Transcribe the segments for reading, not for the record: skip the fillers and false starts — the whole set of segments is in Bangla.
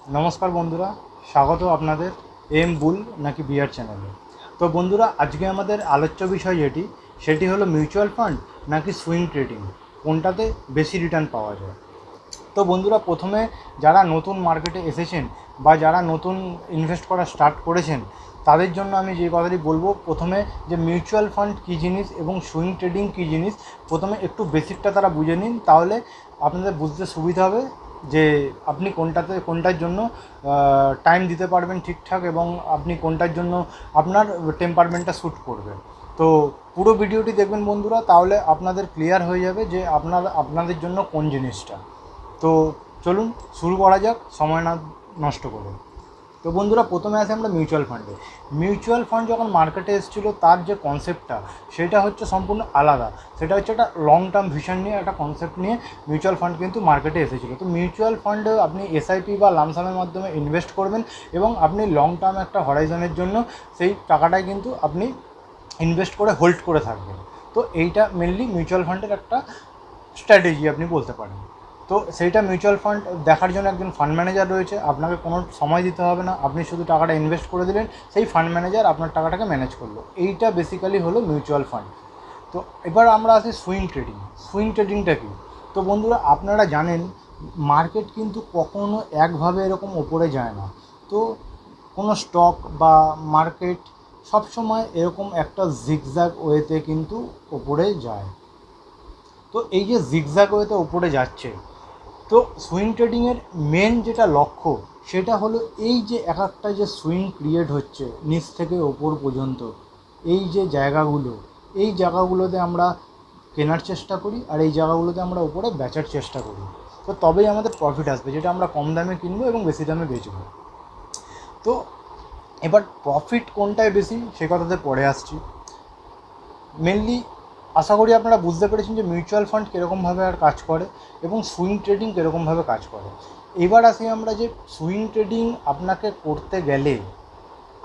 নমস্কার বন্ধুরা, স্বাগত আপনাদের এম বুল নাকি বিয়ার চ্যানেলে। তো বন্ধুরা, আজকে আমাদের আলোচ্য বিষয় সেটি হলো মিউচুয়াল ফান্ড নাকি সুইং ট্রেডিং, কোনটাতে বেশি রিটার্ন পাওয়া যায়। তো বন্ধুরা, প্রথমে যারা নতুন মার্কেটে এসেছেন বা যারা নতুন ইনভেস্ট করা স্টার্ট করেছেন তাদের জন্য আমি যে কথাটি বলবো, প্রথমে যে মিউচুয়াল ফান্ড কী জিনিস এবং সুইং ট্রেডিং কী জিনিস, প্রথমে একটু বেসিকটা তারা বুঝে নিন, তাহলে আপনাদের বুঝতে সুবিধা হবে যে আপনি কোনটার জন্য টাইম দিতে পারবেন ঠিকঠাক, এবং আপনি কোনটার জন্য আপনার টেম্পারমেন্টটা শ্যুট করবে। তো পুরো ভিডিওটি দেখবেন বন্ধুরা, তাহলে আপনাদের ক্লিয়ার হয়ে যাবে যে আপনাদের জন্য কোন জিনিসটা। তো চলুন শুরু করা যাক, সময় না নষ্ট করে। তো বন্ধুরা, প্রথমে আসে আমরা মিউচুয়াল ফান্ডে। মিউচুয়াল ফান্ড যখন মার্কেটে এসেছিলো, তার যে কনসেপ্টটা সেটা হচ্ছে সম্পূর্ণ আলাদা। সেটা হচ্ছে একটা লং টার্ম ভিশন নিয়ে, একটা কনসেপ্ট নিয়ে মিউচুয়াল ফান্ড কিন্তু মার্কেটে এসেছিলো। তো মিউচুয়াল ফান্ডে আপনি এসআইপি বা লামসামের মাধ্যমে ইনভেস্ট করবেন এবং আপনি লং টার্ম একটা হরাইজনের জন্য সেই টাকাটাই কিন্তু আপনি ইনভেস্ট করে হোল্ড করে থাকবেন। তো এইটা মেনলি মিউচুয়াল ফান্ডের একটা স্ট্র্যাটেজি আপনি বলতে পারেন। তো সেইটা মিউচুয়াল ফান্ড দেখার জন্য একজন ফান্ড ম্যানেজার রয়েছে, আপনাকে কোনো সময় দিতে হবে না, আপনি শুধু টাকাটা ইনভেস্ট করে দিলেন, সেই ফান্ড ম্যানেজার আপনার টাকাটাকে ম্যানেজ করলো। এইটা বেসিক্যালি হলো মিউচুয়াল ফান্ড। তো এবার আমরা আসি সুইং ট্রেডিং। সুইং ট্রেডিংটা কী? তো বন্ধুরা, আপনারা জানেন মার্কেট কিন্তু কখনো একভাবে এরকম ওপরে যায় না। তো কোনো স্টক বা মার্কেট সবসময় এরকম একটা জিগজ্যাগ ওয়েতে কিন্তু ওপরে যায়। তো এই যে জিগজ্যাগ ওয়েতে ওপরে যাচ্ছে, তো সুইং ট্রেডিংয়ের মেন যেটা লক্ষ্য সেটা হলো এই যে এক একটা যে সুইং ক্রিয়েট হচ্ছে নিচ থেকে ওপর পর্যন্ত, এই যে জায়গাগুলো, এই জায়গাগুলোতে আমরা কেনার চেষ্টা করি আর এই জায়গাগুলোতে আমরা ওপরে বেচার চেষ্টা করি। তো তবেই আমাদের প্রফিট আসবে, যেটা আমরা কম দামে কিনবো এবং বেশি দামে বেচবো। তো এবার প্রফিট কোনটায় বেশি সে কথাতে পরে আসছি। মেনলি আশা করি আপনারা বুঝতে পেরেছেন যে মিউচুয়াল ফান্ড কীরকমভাবে আর কাজ করে এবং সুইং ট্রেডিং কীরকমভাবে কাজ করে। এবার আসি আমরা যে সুইং ট্রেডিং আপনাকে করতে গেলে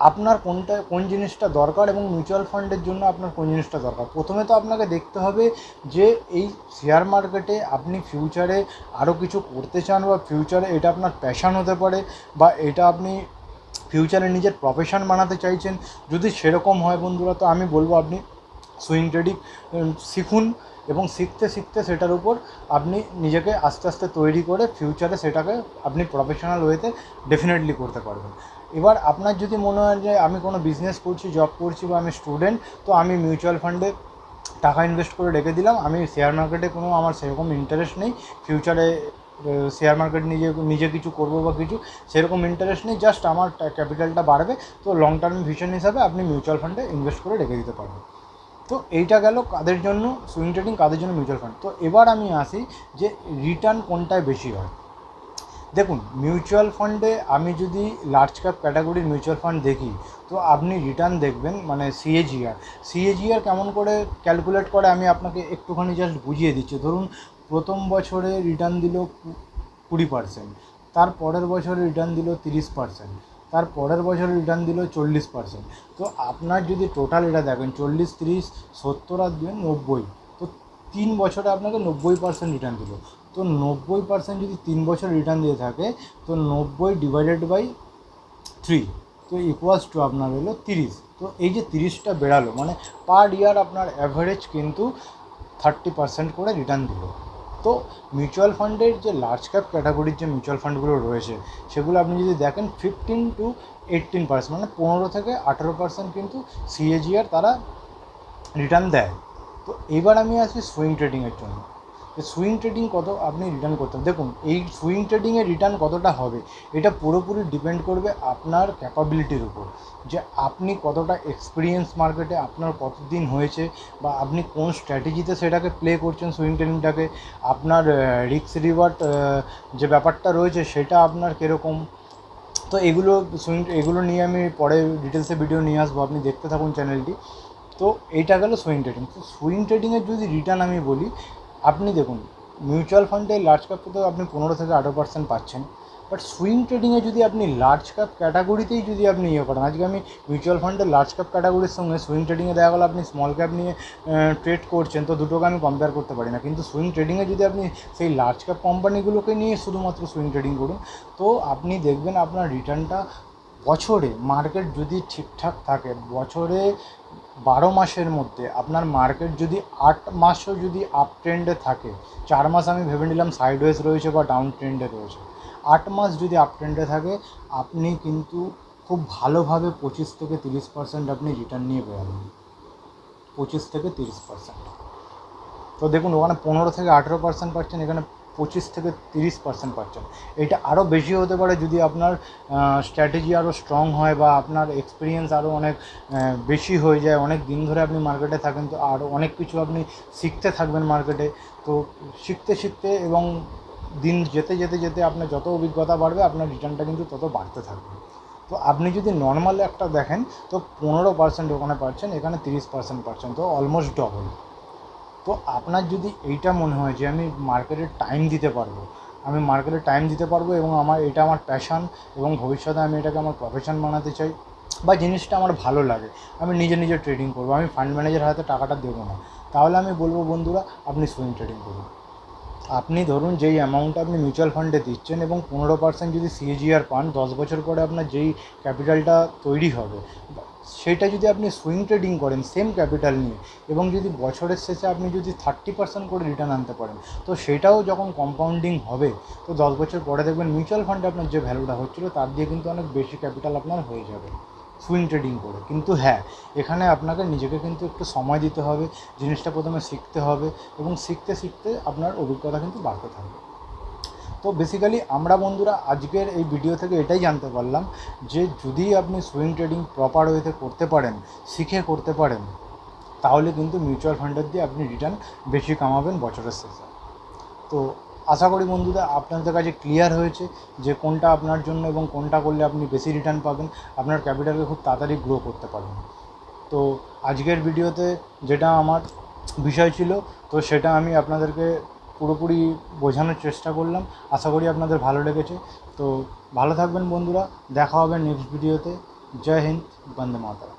আপনার কোন জিনিসটা দরকার এবং মিউচুয়াল ফান্ডের জন্য আপনার কোন জিনিসটা দরকার। প্রথমে তো আপনাকে দেখতে হবে যে এই শেয়ার মার্কেটে আপনি ফিউচারে আরও কিছু করতে চান, বা ফিউচারে এটা আপনার প্যাশন হতে পারে, বা এটা আপনি ফিউচারে নিজের প্রফেশন বানাতে চাইছেন। যদি সেরকম হয় বন্ধুরা, তো আমি বলবো আপনি সুইং ট্রেডিং শিখুন, এবং শিখতে শিখতে সেটার উপর আপনি নিজেকে আস্তে আস্তে তৈরি করে ফিউচারে সেটাকে আপনি প্রফেশনাল ওয়েতে ডেফিনেটলি করতে পারবেন। এবার আপনার যদি মনে হয় যে আমি কোনো বিজনেস করছি, জব করছি, বা আমি স্টুডেন্ট, তো আমি মিউচুয়াল ফান্ডে টাকা ইনভেস্ট করে রেখে দিলাম, আমি শেয়ার মার্কেটে কোনো আমার সেরকম ইন্টারেস্ট নেই, ফিউচারে শেয়ার মার্কেট নিজে কিছু করবো বা কিছু সেরকম ইন্টারেস্ট নেই, জাস্ট আমার ক্যাপিটালটা বাড়বে, তো লং টার্ম ভিশন হিসাবে আপনি মিউচুয়াল ফান্ডে ইনভেস্ট করে রেখে দিতে পারবেন। তো এইটা গেল কাদের জন্য সুইং ট্রেডিং, কাদের জন্য মিউচুয়াল ফান্ড। তো এবার আমি আসি যে রিটার্ন কোনটায় বেশি হয়। দেখুন, মিউচুয়াল ফান্ডে আমি যদি লার্জ ক্যাপ ক্যাটাগরির মিউচুয়াল ফান্ড দেখি, তো আপনি রিটার্ন দেখবেন মানে সিএজিআর কেমন করে ক্যালকুলেট করে আমি আপনাকে একটুখানি জাস্ট বুঝিয়ে দিচ্ছি। ধরুন, প্রথম বছরে রিটার্ন দিল 20%, তার পরের বছরে রিটার্ন দিল 30%, তার পরের বছরে রিটার্ন দিল 40%। তো আপনার যদি টোটাল এটা দেখেন 40, 30, 70 আর 90, তো 3 বছরে আপনাকে 90% রিটার্ন দিল। তো 90% যদি 3 বছর রিটার্ন দিয়ে থাকে, তো 90/3, তো ইকুয়ালস টু আপনার হলো 30। তো এই যে 30টা বেড়ালো, মানে পার ইয়ার আপনার অ্যাভারেজ কিন্তু 30% করে রিটার্ন দিল। তো মিউচুয়াল ফান্ডের যে লার্জ ক্যাপ ক্যাটাগরির যে মিউচুয়াল ফান্ডগুলো রয়েছে, সেগুলো আপনি যদি দেখেন 15-18%, মানে 15 থেকে 18% কিন্তু সিএজিআর তারা রিটার্ন দেয়। তো এবার আমি আসি সুইং ট্রেডিংয়ের জন্য। সুইং ট্রেডিং কত আপনি রিটার্ন করতে দেখুন, এই সুইং ট্রেডিংয়ে রিটার্ন কতটা হবে এটা পুরোপুরি ডিপেন্ড করবে আপনার ক্যাপাবিলিটির উপর, যে আপনি কতটা এক্সপিরিয়েন্স মার্কেটে আপনার কতদিন হয়েছে, বা আপনি কোন স্ট্র্যাটেজিতে সেটাকে প্লে করছেন সুইং ট্রেডিংটাকে, আপনার রিস্ক রিওয়ার্ড যে ব্যাপারটা রয়েছে সেটা আপনার কীরকম। তো এগুলো নিয়ে আমি পরে ডিটেলসে ভিডিও নিয়ে আসবো, আপনি দেখতে থাকুন চ্যানেলটি। তো এইটা গেল সুইং ট্রেডিং। তো সুইং ট্রেডিংয়ের যদি রিটার্ন আমি বলি, আপনি দেখুন মিউচুয়াল ফান্ডে লার্জ ক্যাপে তো আপনি 15 থেকে 18% পাচ্ছেন, বাট সুইং ট্রেডিংয়ে যদি আপনি লার্জ ক্যাপ ক্যাটাগরিতেই যদি আপনি ইয়ে করেন, আজকে আমি মিউচুয়াল ফান্ডের লার্জ ক্যাপ ক্যাটাগরির সঙ্গে সুইং ট্রেডিংয়ে দেখা গেলো আপনি স্মল ক্যাপ নিয়ে ট্রেড করছেন, তো দুটোকে আমি কম্পেয়ার করতে পারি না। কিন্তু সুইং ট্রেডিংয়ে যদি আপনি সেই লার্জ ক্যাপ কোম্পানিগুলোকে নিয়ে শুধুমাত্র সুইং ট্রেডিং করুন, তো আপনি দেখবেন আপনার রিটার্নটা বছরে, মার্কেট যদি ঠিকঠাক থাকে, বছরে 12 মাসের মধ্যে আপনার মার্কেট যদি 8 মাসও যদি আপ ট্রেন্ডে থাকে, 4 মাস আমি ভেবে নিলাম সাইডওয়েজ রয়েছে বা ডাউন ট্রেন্ডে রয়েছে, 8 মাস যদি আপ ট্রেন্ডে থাকে, আপনি কিন্তু খুব ভালোভাবে 25 থেকে 30% আপনি রিটার্ন নিয়ে বেরোবেন। 25 থেকে 30%। তো দেখুন, ওখানে 15 থেকে 18% পাচ্ছেন, এখানে 25 থেকে 30% পাচ্ছেন। এটা আরও বেশি হতে পারে যদি আপনার স্ট্র্যাটেজি আরও স্ট্রং হয় বা আপনার এক্সপিরিয়েন্স আরও অনেক বেশি হয়ে যায়, অনেক দিন ধরে আপনি মার্কেটে থাকেন, তো আরও অনেক কিছু আপনি শিখতে থাকবেন মার্কেটে। তো শিখতে শিখতে এবং দিন যেতে যেতে যেতে আপনার যত অভিজ্ঞতা বাড়বে, আপনার রিটার্নটা কিন্তু তত বাড়তে থাকবে। তো আপনি যদি নর্মাল একটা দেখেন, তো 15% ওখানে পাচ্ছেন, এখানে 30% পাচ্ছেন, তো অলমোস্ট ডবল। তো আপনার যদি এইটা মনে হয় যে আমি মার্কেটে টাইম দিতে পারবো, আমি মার্কেটে টাইম দিতে পারবো এবং এটা আমার প্যাশান, এবং ভবিষ্যতে আমি এটাকে আমার প্রফেশন বানাতে চাই, বা জিনিসটা আমার ভালো লাগে, আমি নিজে নিজে ট্রেডিং করবো, আমি ফান্ড ম্যানেজার হাতে টাকাটা দেবো না, তাহলে আমি বলবো বন্ধুরা আপনি সুইং ট্রেডিং করুন। আপনি ধরুন যেই অ্যামাউন্টটা আপনি মিউচুয়াল ফান্ডে দিচ্ছেন এবং 15% যদি সিএজিআর পান, 10 বছর পরে আপনার যেই ক্যাপিটালটা তৈরি হবে, সেটা যদি আপনি সুইং ট্রেডিং করেন সেম ক্যাপিটাল নিয়ে, এবং যদি বছরের শেষে আপনি যদি 30% করে রিটার্ন আনতে পারেন, তো সেটাও যখন কম্পাউন্ডিং হবে, তো 10 বছর পরে দেখবেন মিউচুয়াল ফান্ডে আপনার যে ভ্যালুটা হচ্ছিলো তার দিয়ে কিন্তু অনেক বেশি ক্যাপিটাল আপনার হয়ে যাবে সুইং ট্রেডিং করে। কিন্তু হ্যাঁ, এখানে আপনাকে নিজেকে কিন্তু একটু সময় দিতে হবে, জিনিসটা প্রথমে শিখতে হবে, এবং শিখতে শিখতে আপনার অভিজ্ঞতা কিন্তু বাড়তে থাকবে। তো বেসিক্যালি আমরা বন্ধুরা আজকের এই ভিডিও থেকে এটাই জানতে পারলাম যে যদি আপনি সুইং ট্রেডিং প্রপার ওয়েতে করতে পারেন, শিখে করতে পারেন, তাহলে কিন্তু মিউচুয়াল ফান্ডের দিয়ে আপনি রিটার্ন বেশি কামাবেন বছরের শেষে। তো আশা করি বন্ধুরা আপনাদের কাছে ক্লিয়ার হয়েছে যে কোনটা আপনার জন্য এবং কোনটা করলে আপনি বেশি রিটার্ন পাবেন, আপনার ক্যাপিটালকে খুব তাড়াতাড়ি গ্রো করতে পারবেন। তো আজকের ভিডিওতে যেটা আমার বিষয় ছিল, তো সেটা আমি আপনাদেরকে পুরোপুরি বোঝানোর চেষ্টা করলাম, আশা করি আপনাদের ভালো লেগেছে। তো ভালো থাকবেন বন্ধুরা, দেখা হবে নেক্সট ভিডিওতে। জয় হিন্দ, বন্দে মাতরম।